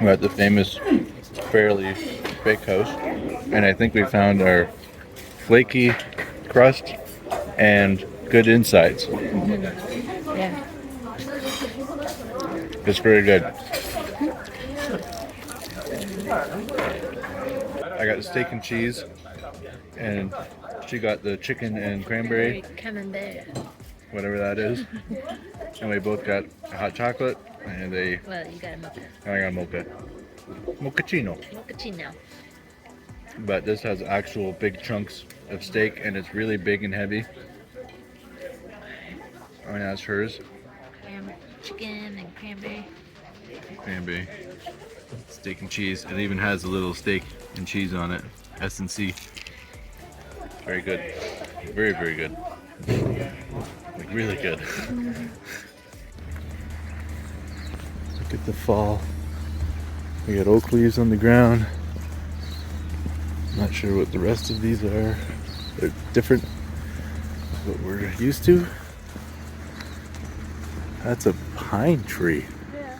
We're at the famous Fairlie Bakehouse, and I think we found our flaky crust and good insides. Yeah. It's very good. I got the steak and cheese, and she got the chicken and cranberry, Camembert. whatever that is. And we both got a hot chocolate and a. Well, you got a mocha. I got a mocha. Mochaccino. Mochaccino. But this has actual big chunks of steak, and it's really big and heavy. And that's hers. Chicken and cranberry. Cranberry. Steak and cheese. It even has a little steak and cheese on it. S&C. Very good. Very, very good. Like really good. Look at the fall. We got oak leaves on the ground. Not sure what the rest of these are. They're different than what we're used to. That's a pine tree. Yeah.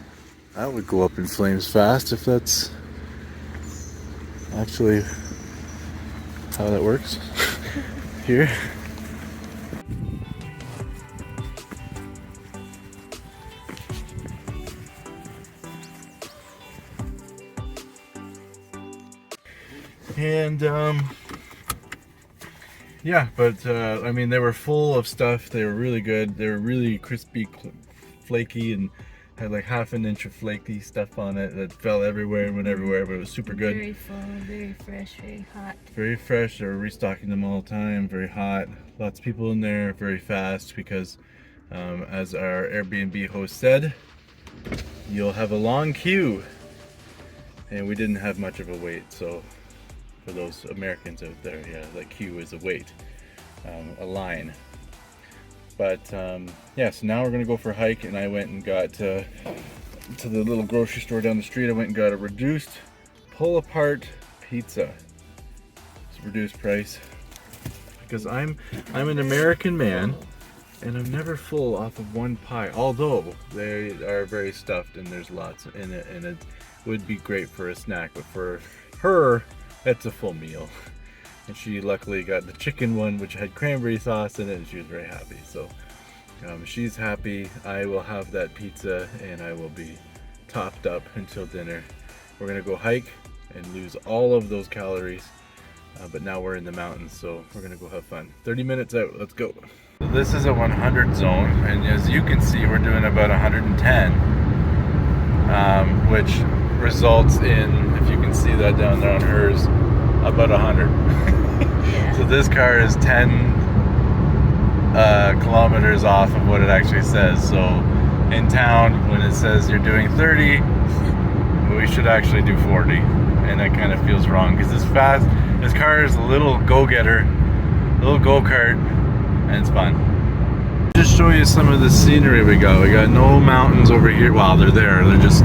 That would go up in flames fast if that's actually how that works here. And yeah, but I mean, they were full of stuff. They were really good. They were really crispy, flaky, and had like half an inch of flaky stuff on it that fell everywhere and went everywhere, but it was super good. Very full, very fresh, very hot. Very fresh. They were restocking them all the time. Very hot. Lots of people in there. Very fast because, as our Airbnb host said, you'll have a long queue. And we didn't have much of a wait, so for those Americans out there, yeah, that queue is a wait, a line. But yeah, so now we're gonna go for a hike, and I went and got to the little grocery store down the street. I went and got a reduced pull-apart pizza. It's a reduced price because I'm an American man, and I'm never full off of one pie. Although they are very stuffed and there's lots in it, and it would be great for a snack. But for her, that's a full meal. And she luckily got the chicken one, which had cranberry sauce in it, and she was very happy. So she's happy. I will have that pizza, and I will be topped up until dinner. We're gonna go hike and lose all of those calories, but now we're in the mountains, so we're gonna go have fun. 30 minutes out, let's go. So this is a 100 zone, and as you can see, we're doing about 110, which results in, if you can see that down there on hers, about 100. Yeah. So this car is 10 kilometers off of what it actually says. So in town, when it says you're doing 30, we should actually do 40. And that kind of feels wrong because this car is a little go-getter, a little go-kart, and it's fun. Just show you some of the scenery we got. We got no mountains over here. Well, they're there. They're just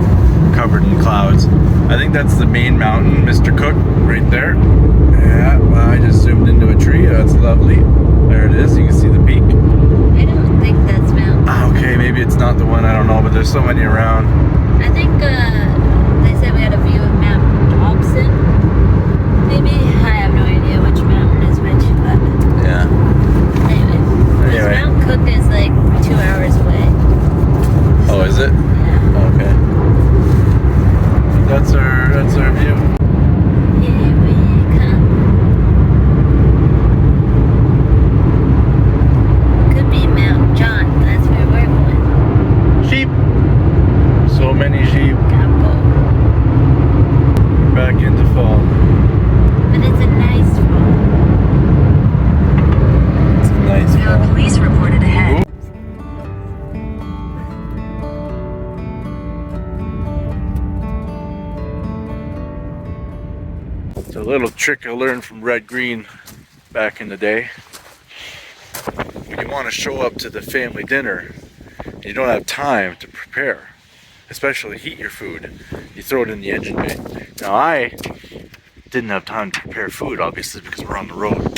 covered in clouds. I think that's the main mountain, Mr. Cook, right there. Yeah, well, I just zoomed into a tree. That's lovely. There it is. You can see the peak. I don't think that's Mount. Okay, maybe it's not the one. I don't know, but there's so many around. I think they said we had a view of Mount Hobson. Maybe I have no idea which mountain is which, but Yeah. anyway. Mount Cook is like 2 hours away. Oh, is it? Yeah. Okay. That's our view. Here we come. Could be Mount John. That's where we're going. Sheep. So many sheep. Tekapo. Back into fall. But it's a nice fall. It's a nice There are fall. police reported ahead. Ooh. It's a little trick I learned from Red Green back in the day. When you want to show up to the family dinner, you don't have time to prepare, especially heat your food. You throw it in the engine bay. Now I didn't have time to prepare food, obviously, because we're on the road.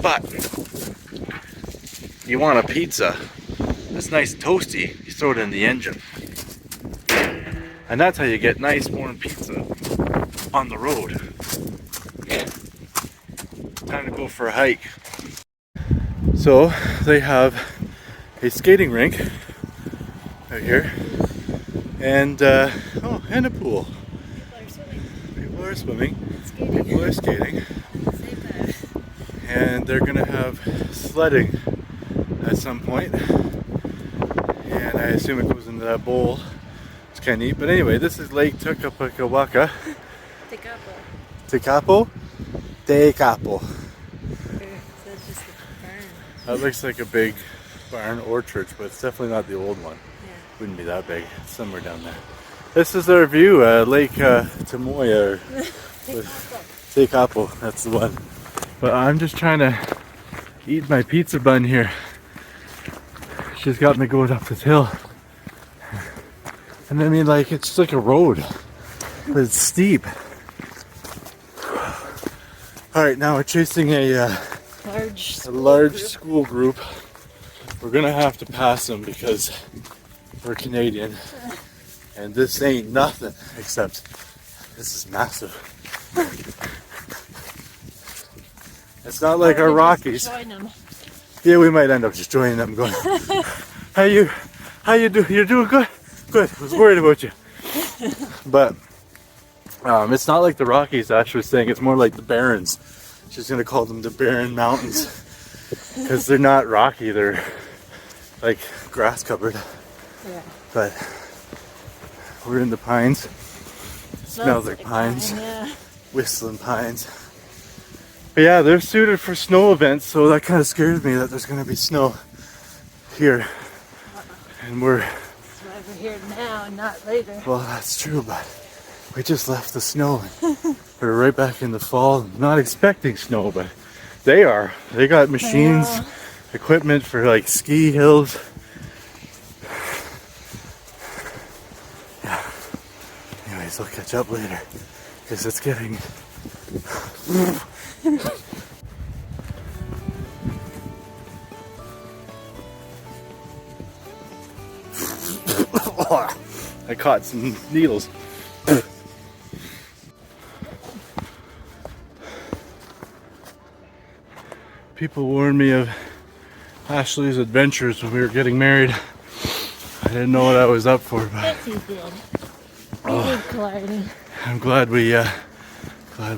But you want a pizza that's nice and toasty, you throw it in the engine. And that's how you get nice warm pizza on the road. Time to go for a hike. So they have a skating rink out here, and and a pool. People are swimming. People are skating. And they're gonna have sledding at some point. And I assume it goes into that bowl. It's kind of neat. But anyway, this is Lake Tekapo. Tekapo. Tekapo? Tekapo. So it's just a barn. That looks like a big barn or church, but it's definitely not the old one. Yeah. Wouldn't be that big. It's somewhere down there. This is our view, Lake Tamoya, or Tekapo, that's the one. But I'm just trying to eat my pizza bun here. She's got me going up this hill. And I mean, like, it's like a road, but it's steep. Alright, now we're chasing a large school group. We're gonna have to pass them because we're Canadian. And this ain't nothing, except this is massive. It's not like our Rockies. Yeah, we might end up just joining them, going, how you do? You're doing good? Good. I was worried about you. But it's not like the Rockies, Ash was saying. It's more like the Barrens. She's gonna call them the Barren Mountains because they're not rocky. They're like grass covered. Yeah. But we're in the pines. Smells like pines. Yeah. Whistling pines. But yeah, they're suited for snow events, so that kind of scares me that there's going to be snow here. And we're... That's why we're here now and not later. Well, that's true, but we just left the snow. We're right back in the fall. Not expecting snow, but they are. They got machines, equipment for like ski hills. Yeah. Anyways, I'll catch up later because it's getting... I caught some needles. People warned me of Ashley's adventures when we were getting married. I didn't know what I was up for, but Yes, you did. You did, Clardy. I'm glad we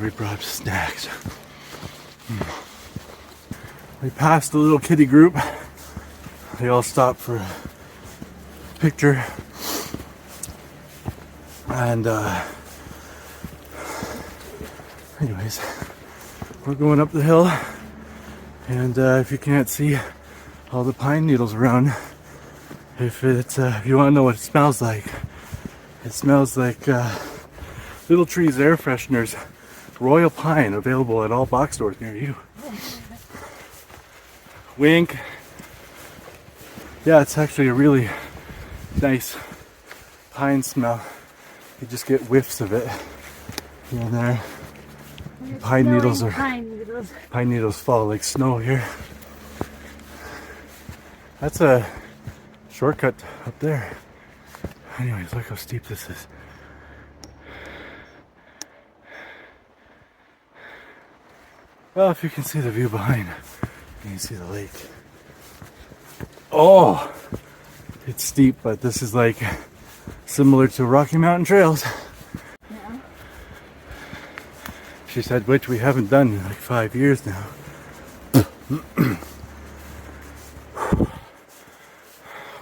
brought snacks. We passed the little kiddie group. They all stopped for a picture. And anyways, we're going up the hill. And if you can't see all the pine needles around, if you want to know what it smells like Little Trees air fresheners, Royal Pine, available at all box stores near you. Wink. Yeah, it's actually a really nice pine smell. You just get whiffs of it here and there. Pine needles fall like snow here. That's a shortcut up there. Anyways, look how steep this is. Well, if you can see the view behind, you can see the lake. Oh, it's steep, but this is like similar to Rocky Mountain trails. Yeah. She said, which we haven't done in like 5 years now.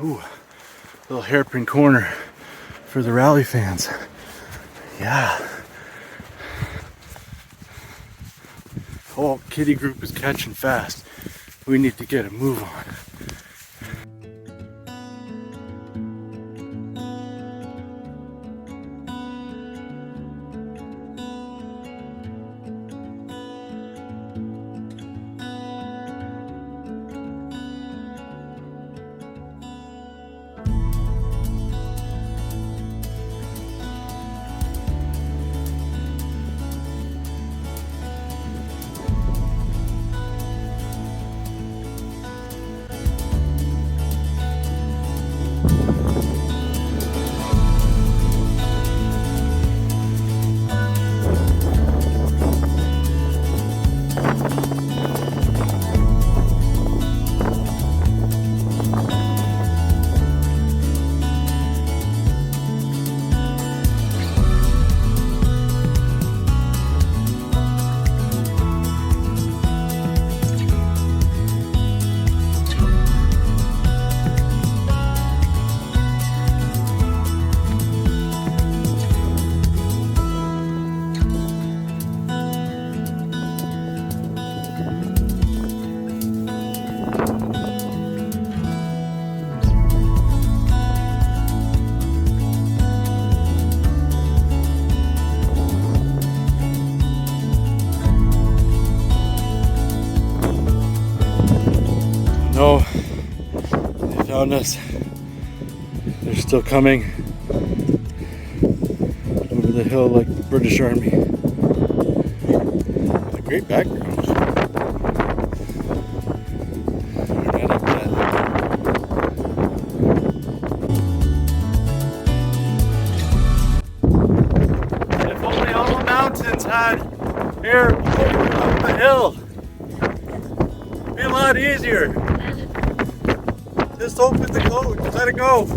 Ooh, little hairpin corner for the rally fans. Yeah. Whole kiddie group is catching fast. We need to get a move on. around us. They're still coming over the hill like the British Army. A great background. Right up that. If only all the mountains had air blowing up the hill. It'd be a lot easier. Just open the coat, let it go.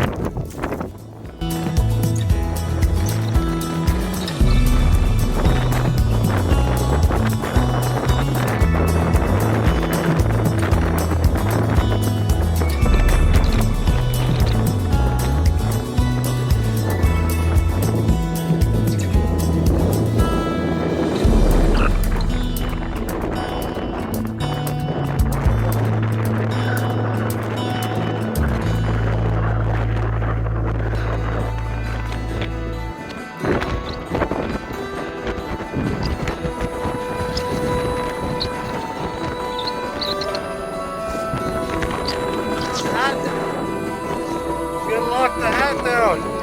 Lock the hat down.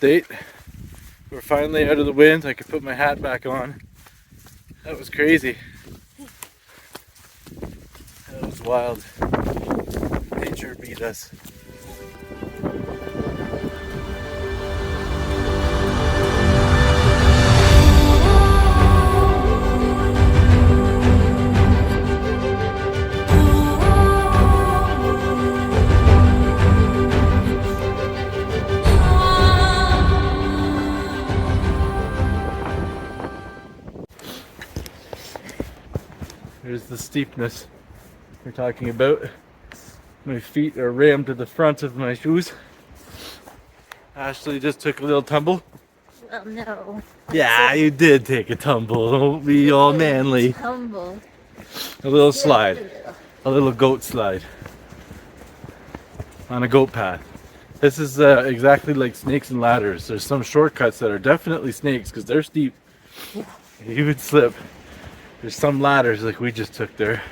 update. We're finally out of the wind. I could put my hat back on. That was crazy. That was wild. Nature beat us. Here's the steepness we're talking about. My feet are rammed to the front of my shoes. Ashley just took a little tumble. Well, no. Yeah, you did take a tumble. Don't be all manly. Tumble. A little slide. A little goat slide. On a goat path. This is exactly like snakes and ladders. There's some shortcuts that are definitely snakes because they're steep. You would slip. There's some ladders like we just took there.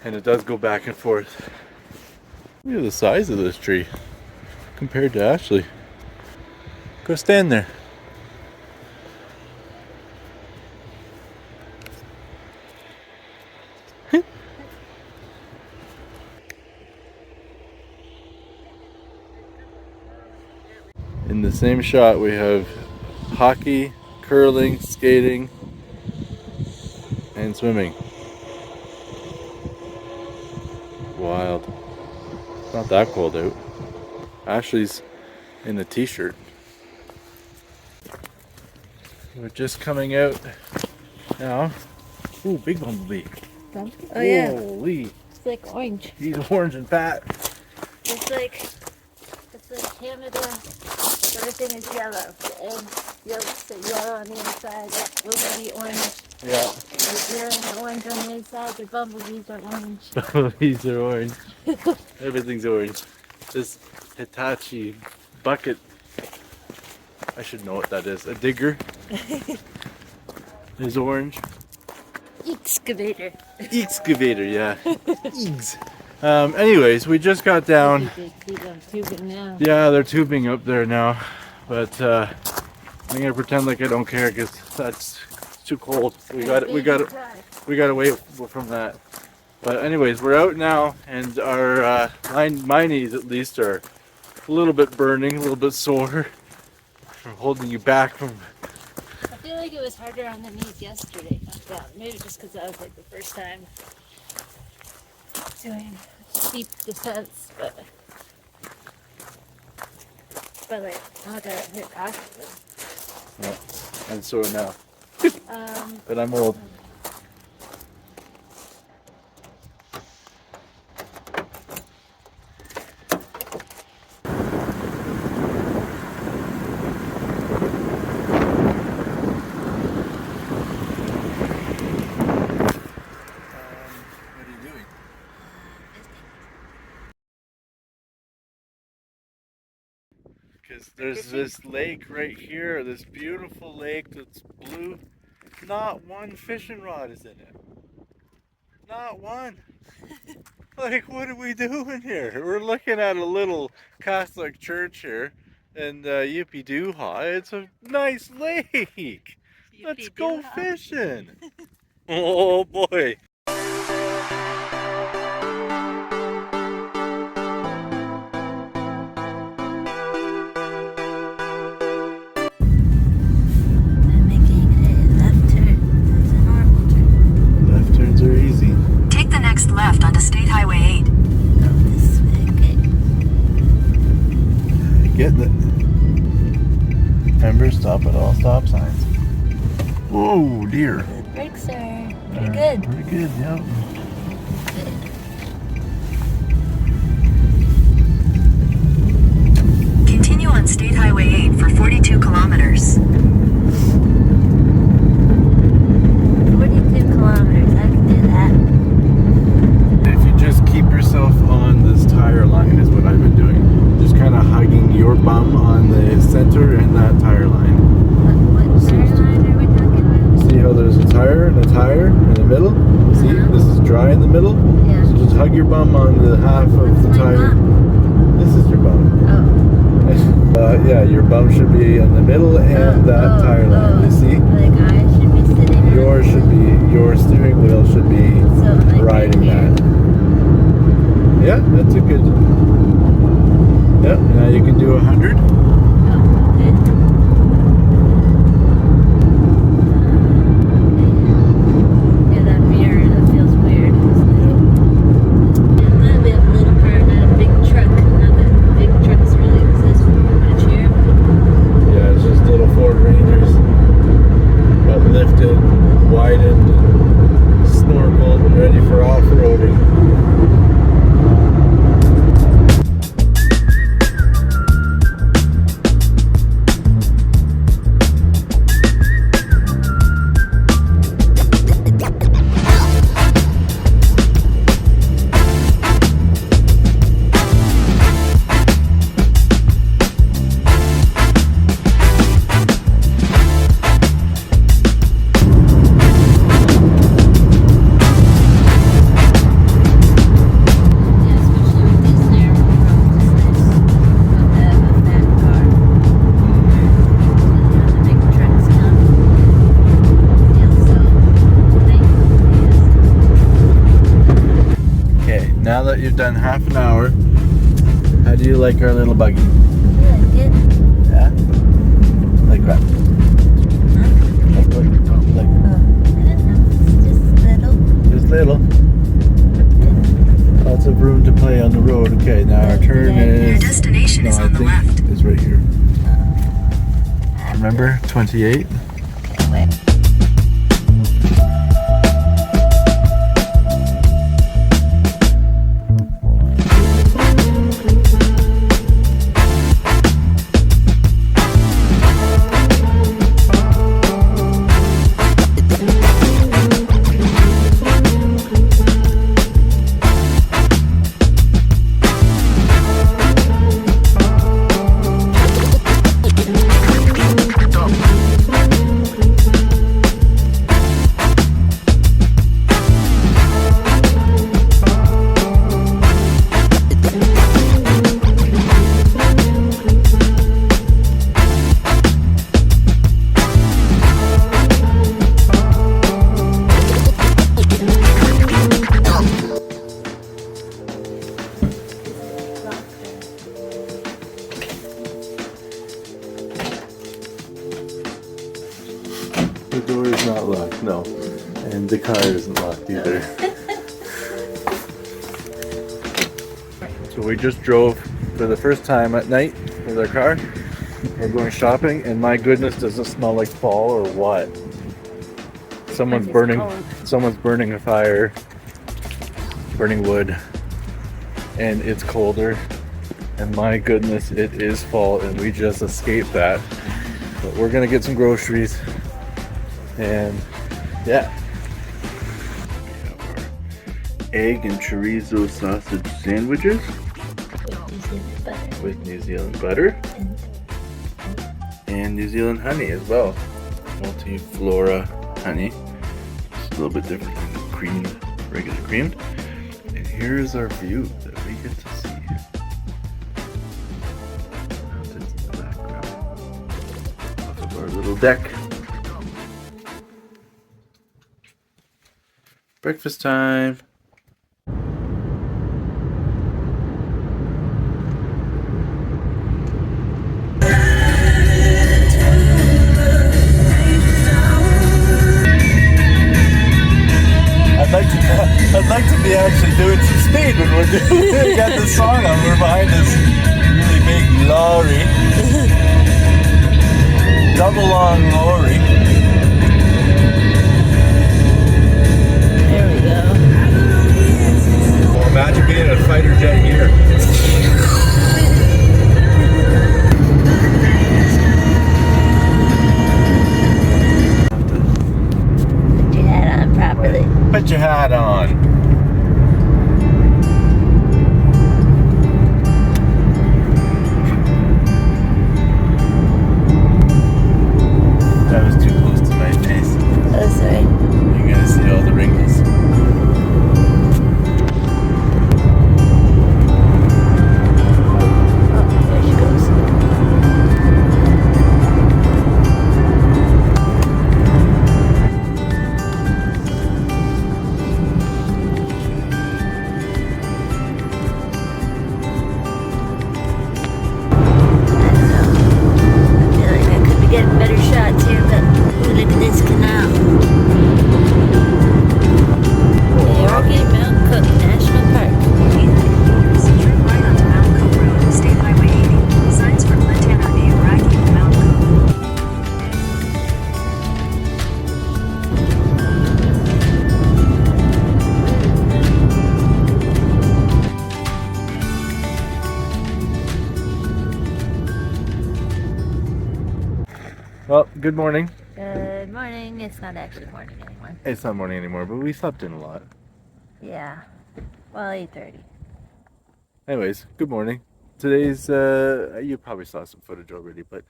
And it does go back and forth. Look at the size of this tree compared to Ashley. Go stand there. In the same shot we have hockey, curling, skating, and swimming. Wild. It's not that cold out. Ashley's in a t-shirt. We're just coming out now. Ooh, big bumblebee. Oh yeah. Holy. It's like orange. He's orange and fat. It's like Canada. Everything is yellow. The eggs, yolks are yellow on the inside. Those will be orange. Yeah. They're orange on the inside. The bumblebees are orange. Bumblebees are orange. Everything's orange. This Hitachi bucket, I should know what that is. A digger is orange. Excavator. Excavator, yeah. Eegs. Anyways, we just got down. Tubing now. Yeah, they're tubing up there now, but I'm gonna pretend like I don't care because that's too cold. We got away from that. But anyways, we're out now, and our my knees at least are a little bit burning, a little bit sore from holding you back from. I feel like it was harder on the knees yesterday. Maybe just because that was like the first time doing steep descents, but like not that it hit actively. Yeah, and sore now. But I'm old. Because there's this lake right here, this beautiful lake that's blue. Not one fishing rod is in it. Not one. Like, what are we doing here? We're looking at a little Catholic church here, and yippee-doo-ha, it's a nice lake. Let's go fishing. Oh boy. Left onto State Highway 8. This way, okay. Getting it. Remember, stop at all stop signs. Whoa, dear. The brakes are pretty good. Pretty good, yep. Continue on State Highway 8 for 42 kilometers. 42 kilometers, I can do that. Just keep yourself on this tire line is what I've been doing. Just kind of hugging your bum on the center and that tire line. What tire line are we talking about? See how there's a tire and a tire in the middle? See, this is dry in the middle? Yeah. So just hug your bum on the half of the tire. This is your bum. Oh. Yeah, your bum should be in the middle and that tire line. You see? Like I should be sitting on Your steering wheel should be so like riding right that. Yeah, that's a good. Yep, now you can do 100. Oh, okay. Yeah, that mirror, that feels weird. Yeah, we have a little car, not a big truck. Not that big trucks really exist much here. Yeah, it's just little Ford Rangers, but lifted, widened, snorkeled, and ready for off-roading. Now that you've done half an hour, how do you like our little buggy? I like it. Yeah? Like that? Like what? Like I don't know. It's just little. just little. Lots of room to play on the road. Okay, now our turn is... Your destination is on the left. It's right here. Remember? 28? Wait. The door is not locked, no. And the car isn't locked either. So we just drove for the first time at night with our car. We're going shopping, and my goodness, does it smell like fall or what? Someone's burning a fire, burning wood, and it's colder. And my goodness, it is fall, and we just escaped that. But we're gonna get some groceries, and yeah. We have our egg and chorizo sausage sandwiches with New Zealand butter and New Zealand honey as well. Multiflora honey. It's a little bit different than creamed, regular creamed. And here is our view that we get to see. Mountains in the background. Off of our little deck. Breakfast time. I'd like to be actually doing some speed when we're doing. We got this song on. We're behind this really big lorry, double long lorry. There we go. Well, imagine being a fighter jet here. Put your hat on properly. Put your hat on. That was too close to my face. Oh, sorry. You're gonna see all the wrinkles. Well, good morning. Good morning. It's not actually morning anymore. It's not morning anymore, but we slept in a lot. Yeah. Well, 8:30. Anyways, good morning. Today's, you probably saw some footage already, but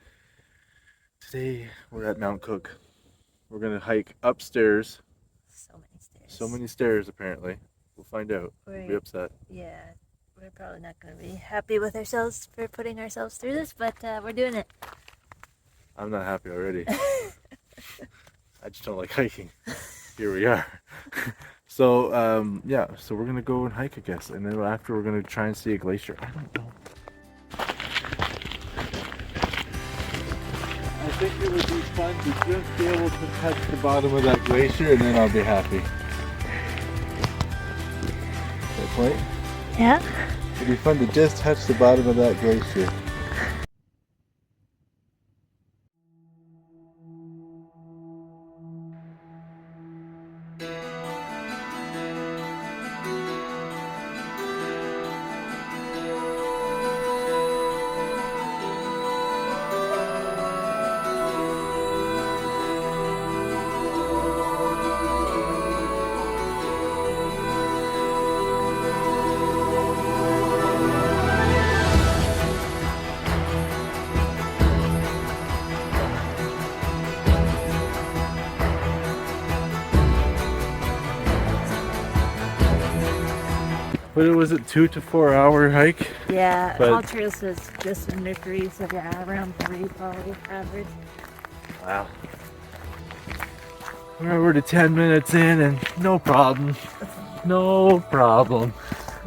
today we're at Mount Cook. We're gonna hike upstairs. So many stairs. So many stairs, apparently. We'll find out. We'll be upset. Yeah. We're probably not going to be happy with ourselves for putting ourselves through this, but we're doing it. I'm not happy already. I just don't like hiking. Here we are. So, yeah, so we're gonna go and hike, I guess, and then after we're gonna try and see a glacier. I don't know. I think it would be fun to just be able to touch the bottom of that glacier, and then I'll be happy. That point? Yeah. It'd be fun to just touch the bottom of that glacier. But it was a 2 to 4 hour hike. Yeah, But- all trails says just under 3, so yeah, around 3 probably average. Wow. We're already 10 minutes in and no problem. No problem.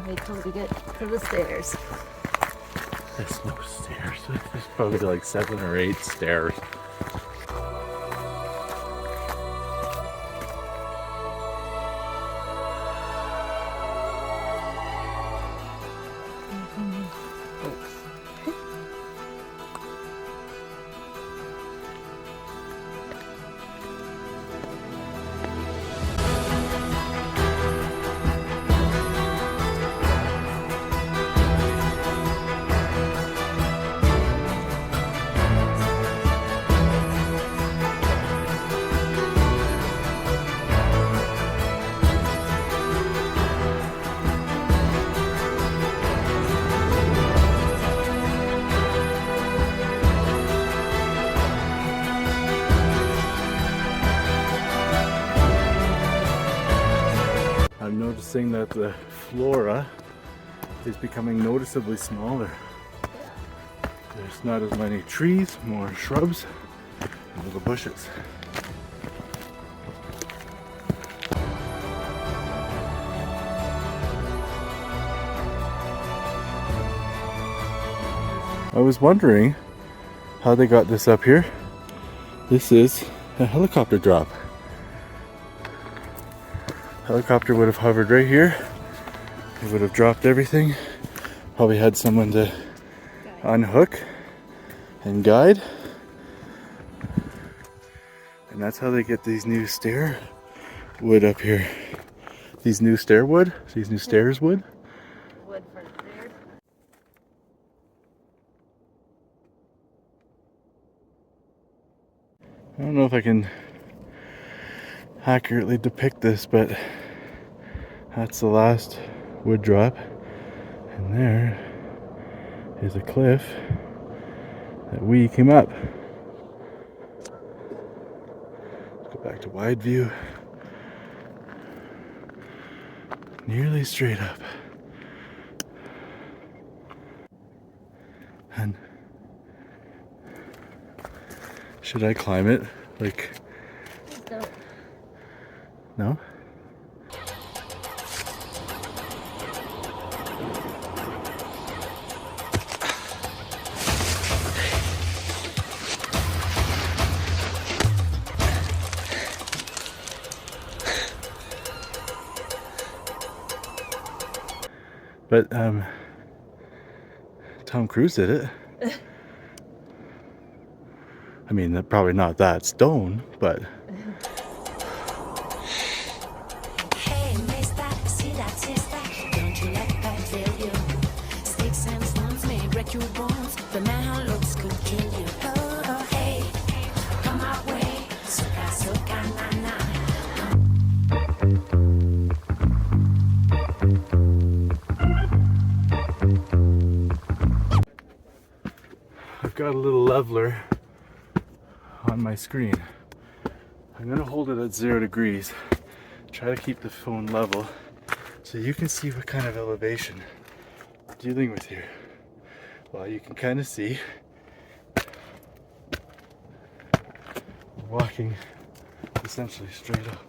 Wait till we get to the stairs. There's no stairs. There's probably like 7 or 8 stairs. I'm noticing that the flora is becoming noticeably smaller. There's not as many trees, more shrubs, and little bushes. I was wondering how they got this up here. This is a helicopter drop. Helicopter would have hovered right here. It would have dropped everything. Probably had someone to unhook and guide. And that's how they get these new stair wood up here. These new stair wood? These new stairs wood? Wood for the stairs. I don't know if I can accurately depict this, but that's the last wood drop, and there is a cliff that we came up. Let's go back to wide view. Nearly straight up. And should I climb it? Like, Don't. no? But Tom Cruise did it. I mean, probably not that stone, but Hey, mister, see that sister? Don't you let that fail you? Sticks and stones may break your bones. The man looks could kill you. Oh, oh, hey, come I've got a little leveler on my screen. I'm gonna hold it at 0 degrees. Try to keep the phone level so you can see what kind of elevation we're dealing with here. Well, you can kind of see we're walking essentially straight up.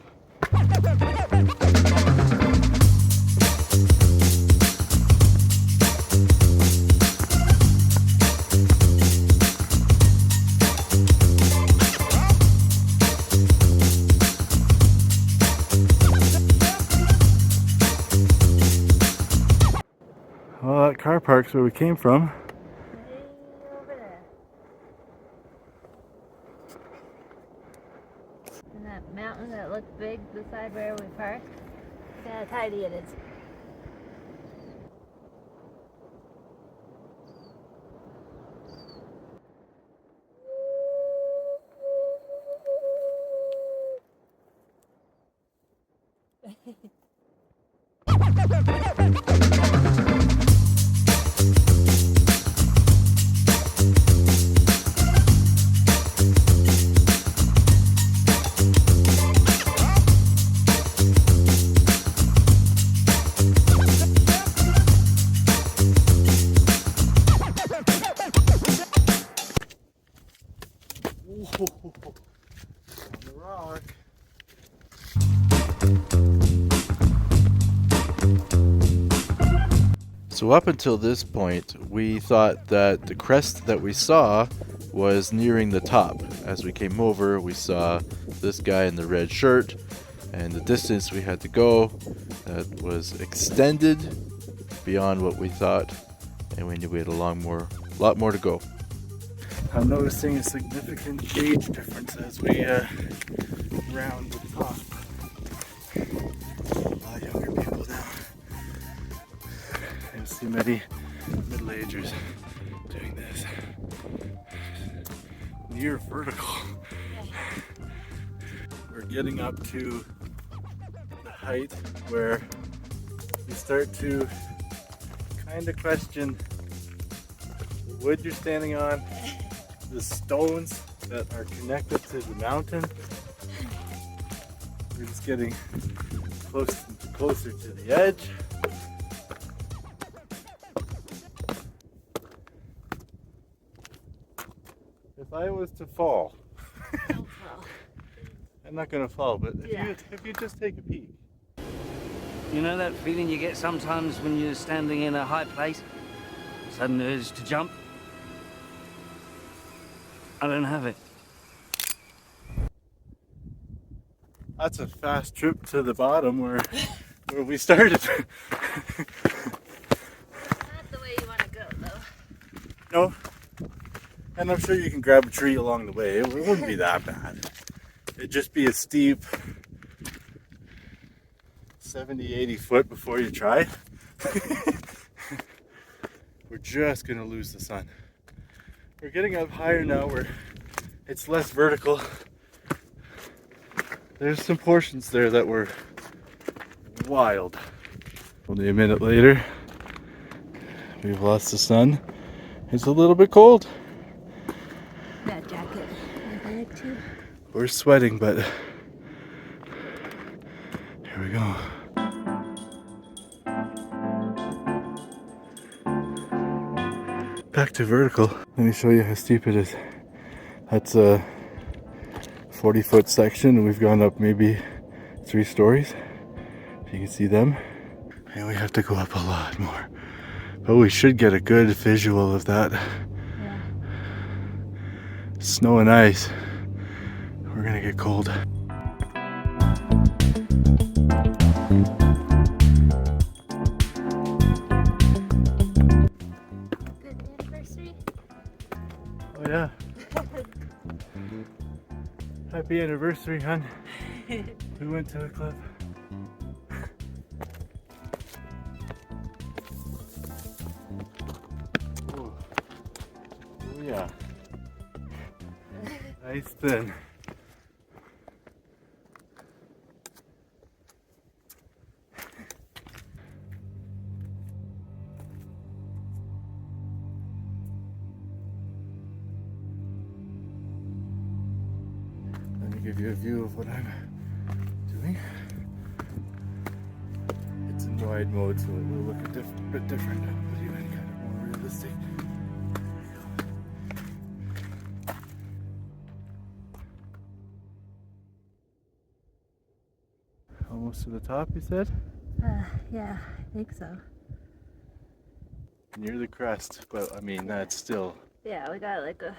Well, that car park's where we came from. Way over there. And that mountain that looks big beside where we parked. See how tidy it is. On the rock. So up until this point, we thought that the crest that we saw was nearing the top. As we came over, we saw this guy in the red shirt, and the distance we had to go that was extended beyond what we thought, and we knew we had a lot more to go. I'm noticing a significant gauge difference as we round the top. A lot younger people now. I don't see many middle-agers doing this. Near vertical. We're getting up to the height where you start to kind of question the wood you're standing on, the stones that are connected to the mountain. We're just getting closer to the edge. If I was to fall, Don't fall. I'm not gonna fall, but Yeah. if you just take a peek. You know that feeling you get sometimes when you're standing in a high place? Sudden urge to jump? I don't have it. That's a fast trip to the bottom where we started. Not the way you want to go, though. No. And I'm sure you can grab a tree along the way. It wouldn't be that bad. It'd just be a steep 70, 80 foot before you try. We're just gonna lose the sun. We're getting up higher now where it's less vertical. There's some portions there that were wild. Only a minute later, we've lost the sun. It's a little bit cold. That jacket. I bag too. We're sweating, but here we go. Back to vertical. Let me show you how steep it is. That's a 40-foot section, and we've gone up maybe 3 stories. If you can see them. And we have to go up a lot more. But we should get a good visual of that. Yeah. Snow and ice. We're gonna get cold. Good anniversary. Oh yeah. Happy anniversary, hon. We went to a club. Oh yeah. Nice thin. give you a view of what I'm doing. It's in wide mode, so it will look a bit different. But even kind of more realistic. Almost to the top, you said? Yeah, I think so. Near the crest, but I mean, that's still. Yeah, we got like a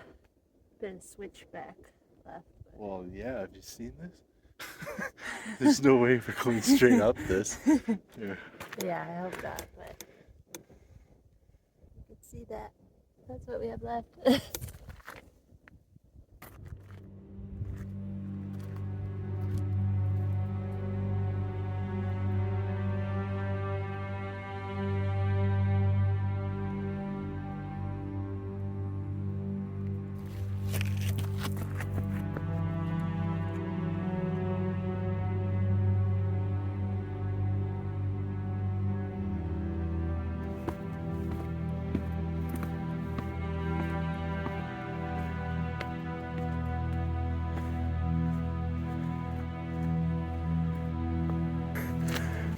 bit of switchback left. Well, yeah, have you seen this? There's no way we're going straight up this. Here. Yeah, I hope not, but you can see that. That's what we have left.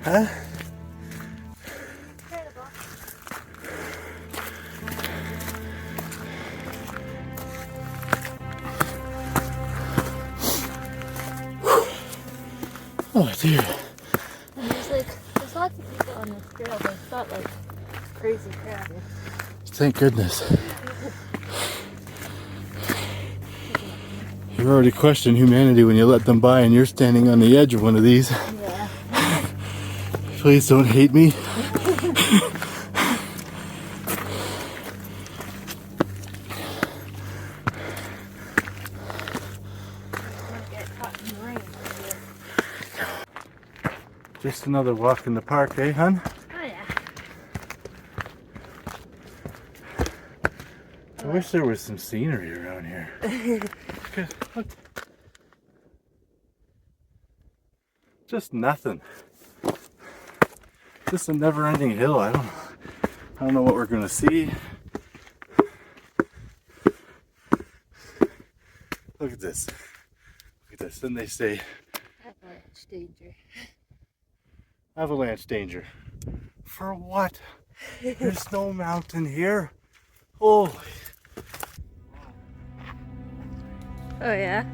Huh? Incredible. Oh dear. And there's lots of people on this trail, but it's not like crazy crowded. Thank goodness. You already question humanity when you let them by and you're standing on the edge of one of these. Yeah. Please don't hate me. Don't get caught in the rain. Just another walk in the park, eh, hun? Oh yeah. I wish there was some scenery around here. Look. Just nothing. Just a never-ending hill. I don't know what we're gonna see. Look at this. Look at this. Then they say Avalanche danger. avalanche danger. For what? There's no mountain here. Holy. Oh yeah.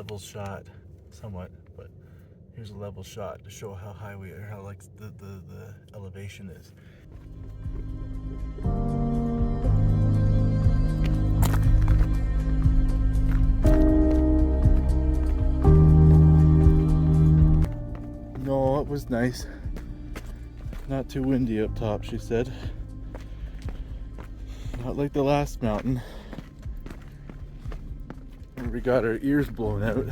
level shot, somewhat, but here's a level shot to show how high we are, how like the elevation is. No, it was nice. Not too windy up top, she said. Not like the last mountain, where we got our ears blown out.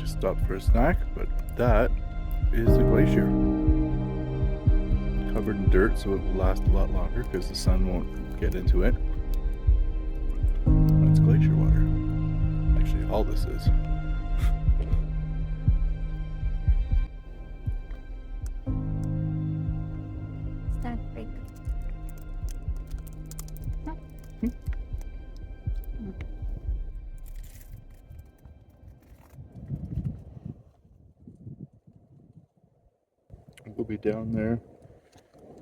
Stop for a snack, but that is a glacier. Covered in dirt, so it will last a lot longer because the sun won't get into it. That's glacier water. Actually, all this is. Snack break. We'll be down there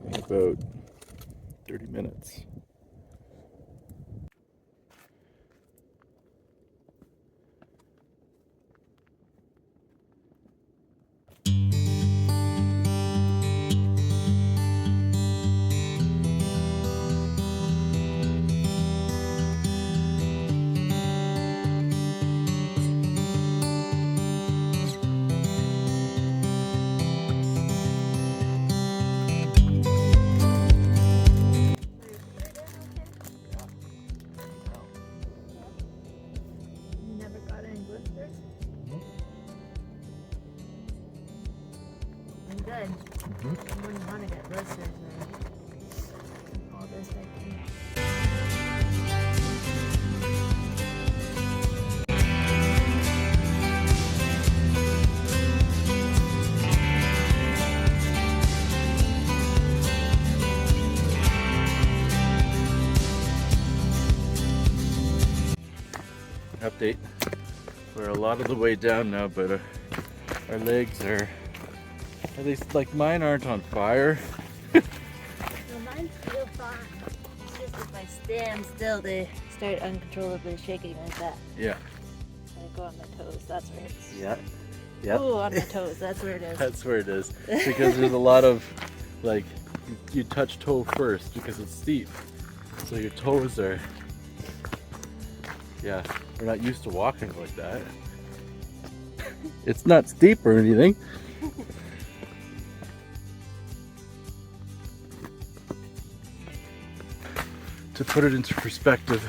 in about 30 minutes. You never got any blisters? I'm good. I wouldn't want to get blisters or all this, I think. Update. We're a lot of the way down now, but our legs are, at least like mine, aren't on fire. Well, mine's still fine. It's just if I stand still, they start uncontrollably shaking like that. Yeah. I go on my toes, that's where it's. Yeah. Yep. Ooh, on my toes, that's where it is. That's where it is. Because there's a lot of, like, you touch toe first because it's steep. So your toes are, yeah, we're not used to walking like that. It's not steep or anything. To put it into perspective,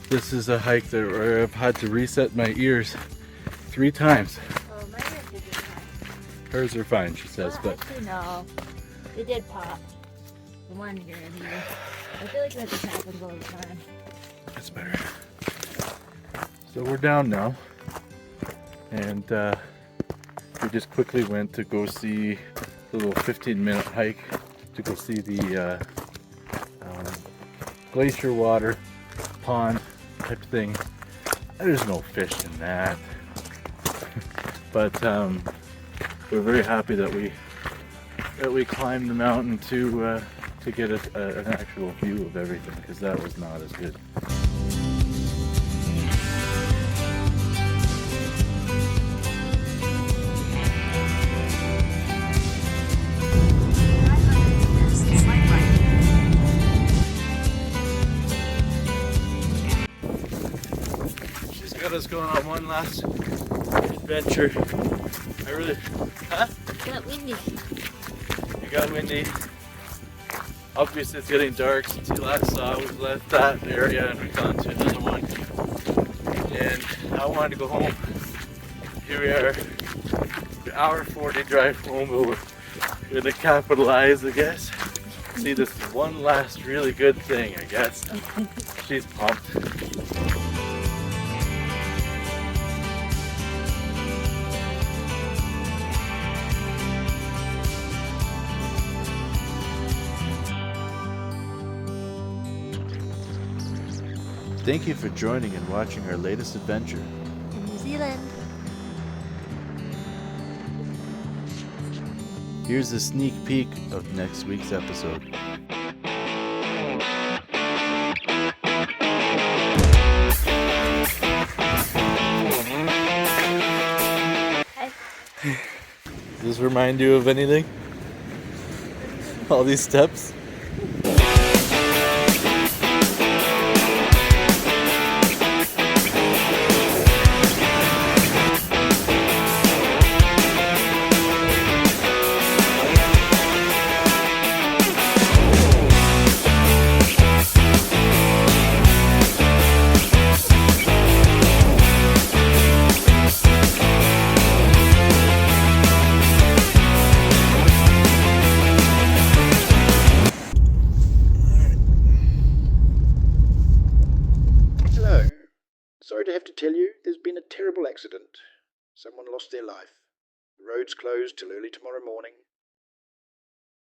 this is a hike that where I've had to reset my ears 3 times. Oh, my ears did fine. Hers are fine, she says, Well, but actually, no. They did pop. The one ear anyway. I feel like that just happens all the time. it's better. So we're down now, and we just quickly went to go see the little 15-minute hike to go see the glacier water pond type thing. There's no fish in that. but we're very happy that we climbed the mountain to get an actual view of everything, because that was not as good. She's got us going on one last adventure. I really, huh? Got windy. It got windy. Obviously it's getting dark since you last saw. We've left that area and we've gone to another one. And I wanted to go home. Here we are, hour 40 drive home with a capital I's, I guess. See this one last really good thing, I guess. She's pumped. Thank you for joining and watching our latest adventure. In New Zealand. Here's a sneak peek of next week's episode. Does this remind you of anything? All these steps? Sorry to have to tell you, there's been a terrible accident. Someone lost their life. The road's closed till early tomorrow morning.